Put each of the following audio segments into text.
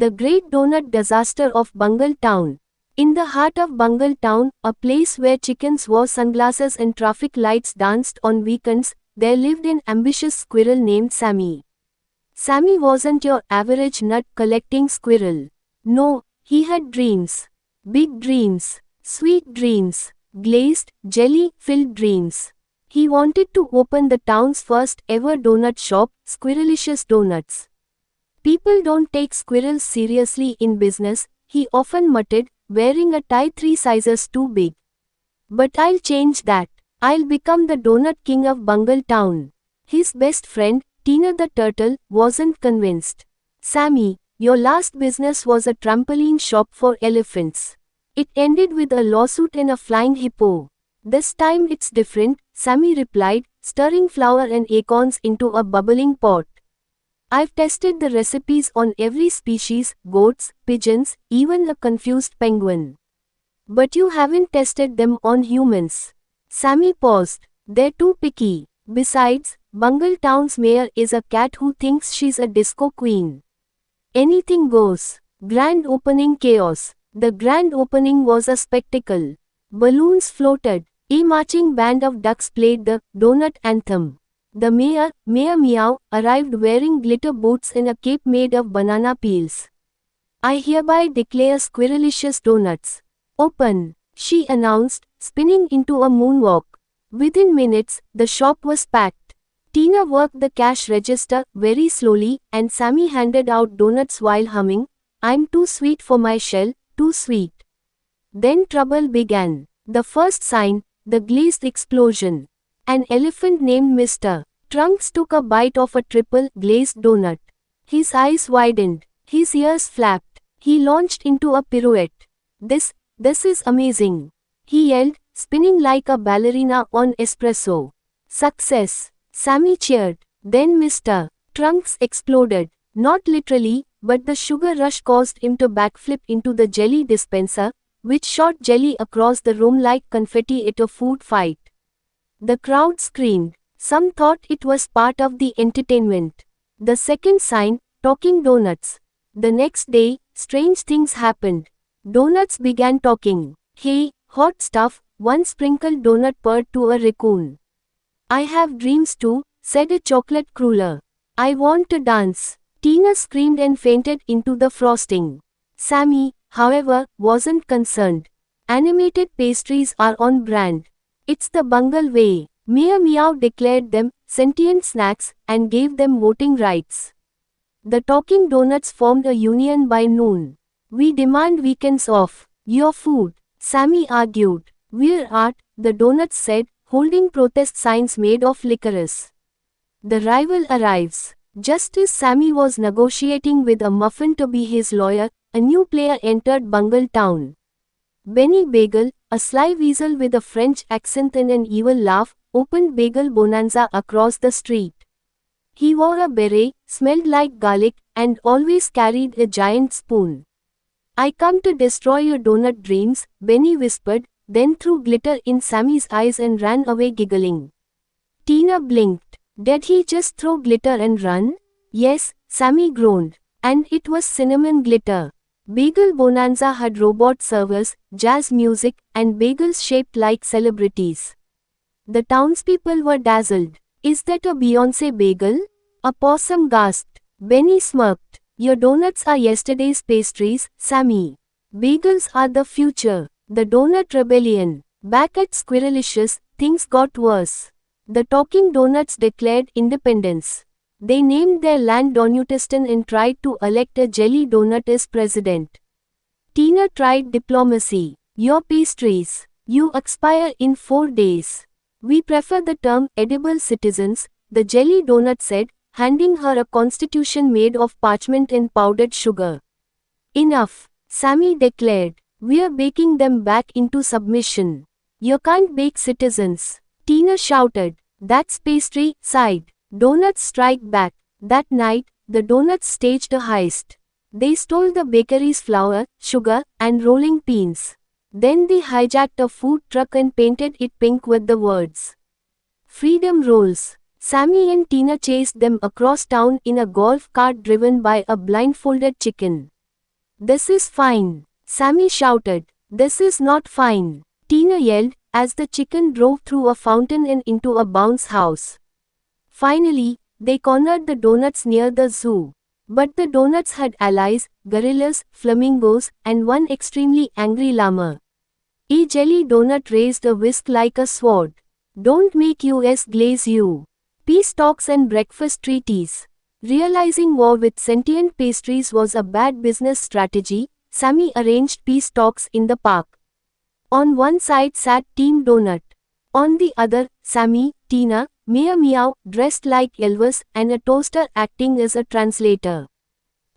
The Great Donut Disaster of Bungle Town. In the heart of Bungle Town, a place where chickens wore sunglasses and traffic lights danced on weekends, there lived an ambitious squirrel named Sammy. Sammy wasn't your average nut-collecting squirrel. No, he had dreams. Big dreams. Sweet dreams. Glazed, jelly-filled dreams. He wanted to open the town's first ever donut shop, Squirrelicious Donuts. People don't take squirrels seriously in business, he often muttered, wearing a tie 3 sizes too big. But I'll change that. I'll become the donut king of Bungle Town. His best friend, Tina the turtle, wasn't convinced. Sammy, your last business was a trampoline shop for elephants. It ended with a lawsuit and a flying hippo. This time it's different, Sammy replied, stirring flour and acorns into a bubbling pot. I've tested the recipes on every species, goats, pigeons, even a confused penguin. But you haven't tested them on humans. Sammy paused. They're too picky. Besides, Bungle Town's mayor is a cat who thinks she's a disco queen. Anything goes. Grand opening chaos. The grand opening was a spectacle. Balloons floated. A marching band of ducks played the donut anthem. The mayor, Mayor Meow, arrived wearing glitter boots and a cape made of banana peels. I hereby declare Squirrelicious Donuts open, she announced, spinning into a moonwalk. Within minutes, the shop was packed. Tina worked the cash register very slowly, and Sammy handed out donuts while humming, I'm too sweet for my shell, too sweet. Then trouble began. The first sign, the glazed explosion. An elephant named Mr. Trunks took a bite of a triple glazed donut. His eyes widened. His ears flapped. He launched into a pirouette. This is amazing. He yelled, spinning like a ballerina on espresso. Success. Sammy cheered. Then Mr. Trunks exploded. Not literally, but the sugar rush caused him to backflip into the jelly dispenser, which shot jelly across the room like confetti at a food fight. The crowd screamed. Some thought it was part of the entertainment. The second sign, talking donuts. The next day, strange things happened. Donuts began talking. Hey, hot stuff, one sprinkled donut purred to a raccoon. I have dreams too, said a chocolate cruller. I want to dance. Tina screamed and fainted into the frosting. Sammy, however, wasn't concerned. Animated pastries are on brand. It's the Bungle way. Mayor Meow declared them sentient snacks and gave them voting rights. The talking donuts formed a union by noon. We demand weekends off. Your food, Sammy argued. We're art, the donuts said, holding protest signs made of licorice. The rival arrives. Just as Sammy was negotiating with a muffin to be his lawyer, a new player entered Bungle Town. Benny Bagel, a sly weasel with a French accent and an evil laugh, opened Bagel Bonanza across the street. He wore a beret, smelled like garlic, and always carried a giant spoon. I come to destroy your donut dreams, Benny whispered, then threw glitter in Sammy's eyes and ran away giggling. Tina blinked. Did he just throw glitter and run? Yes, Sammy groaned. And it was cinnamon glitter. Bagel Bonanza had robot servers, jazz music, and bagels shaped like celebrities. The townspeople were dazzled. Is that a Beyoncé bagel? A possum gasped. Benny smirked. Your donuts are yesterday's pastries, Sammy. Bagels are the future. The Donut Rebellion. Back at Squirrelicious, things got worse. The Talking Donuts declared independence. They named their land Donutistan and tried to elect a jelly donut as president. Tina tried diplomacy. Your pastries. You expire in 4 days. We prefer the term edible citizens, the jelly donut said, handing her a constitution made of parchment and powdered sugar. Enough, Sammy declared. We're baking them back into submission. You can't bake citizens. Tina shouted. That's pastry, sighed. Donuts strike back. That night, the donuts staged a heist. They stole the bakery's flour, sugar, and rolling pins. Then they hijacked a food truck and painted it pink with the words Freedom Rolls. Sammy and Tina chased them across town in a golf cart driven by a blindfolded chicken. "This is fine," Sammy shouted. "This is not fine," Tina yelled, as the chicken drove through a fountain and into a bounce house. Finally, they cornered the donuts near the zoo. But the donuts had allies, gorillas, flamingos, and one extremely angry llama. A jelly donut raised a whisk like a sword. "Don't make us glaze you." Peace talks and breakfast treaties. Realizing war with sentient pastries was a bad business strategy, Sammy arranged peace talks in the park. On one side sat Team Donut. On the other, Sammy, Tina, Meow Meow, dressed like Elvis, and a toaster acting as a translator.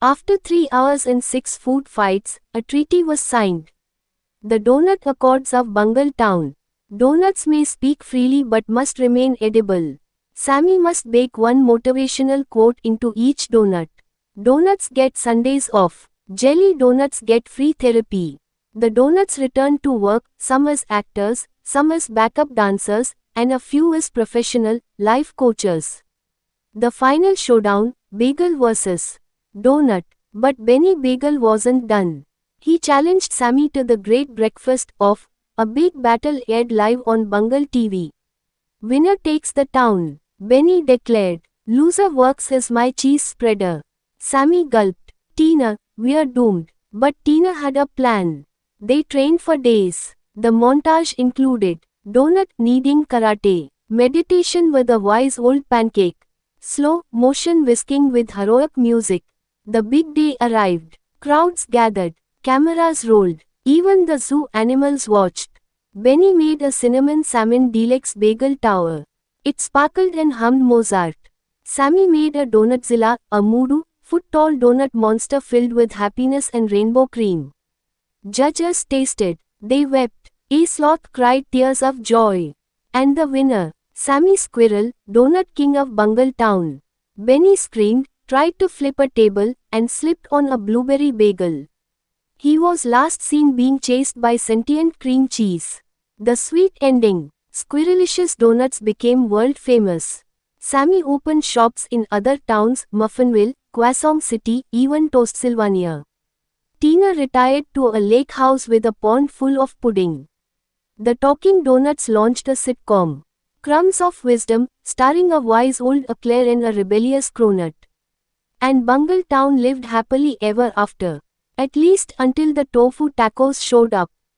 After 3 hours and 6 food fights, a treaty was signed. The Donut Accords of Bungle Town. Donuts may speak freely but must remain edible. Sammy must bake one motivational quote into each donut. Donuts get Sundays off. Jelly donuts get free therapy. The donuts return to work, some as actors, some as backup dancers, and a few as professional, life coaches. The final showdown, Bagel vs. Donut. But Benny Bagel wasn't done. He challenged Sammy to the Great Breakfast Off, a big battle aired live on Bungle TV. "Winner takes the town," Benny declared. "Loser works as my cheese spreader." Sammy gulped. "Tina, we're doomed." But Tina had a plan. They trained for days. The montage included donut kneading karate, meditation with a wise old pancake, slow motion whisking with heroic music. The big day arrived. Crowds gathered. Cameras rolled. Even the zoo animals watched. Benny made a cinnamon salmon deluxe bagel tower. It sparkled and hummed Mozart. Sammy made a Donutzilla, a foot-tall donut monster filled with happiness and rainbow cream. Judges tasted. They wept. A sloth cried tears of joy. And the winner, Sammy Squirrel, Donut King of Bungle Town. Benny screamed, tried to flip a table, and slipped on a blueberry bagel. He was last seen being chased by sentient cream cheese. The sweet ending. Squirrelicious donuts became world famous. Sammy opened shops in other towns, Muffinville, Quezon City, even Toastsylvania. Tina retired to a lake house with a pond full of pudding. The Talking Donuts launched a sitcom, Crumbs of Wisdom, starring a wise old eclair and a rebellious cronut. And Bungle Town lived happily ever after. At least until the tofu tacos showed up.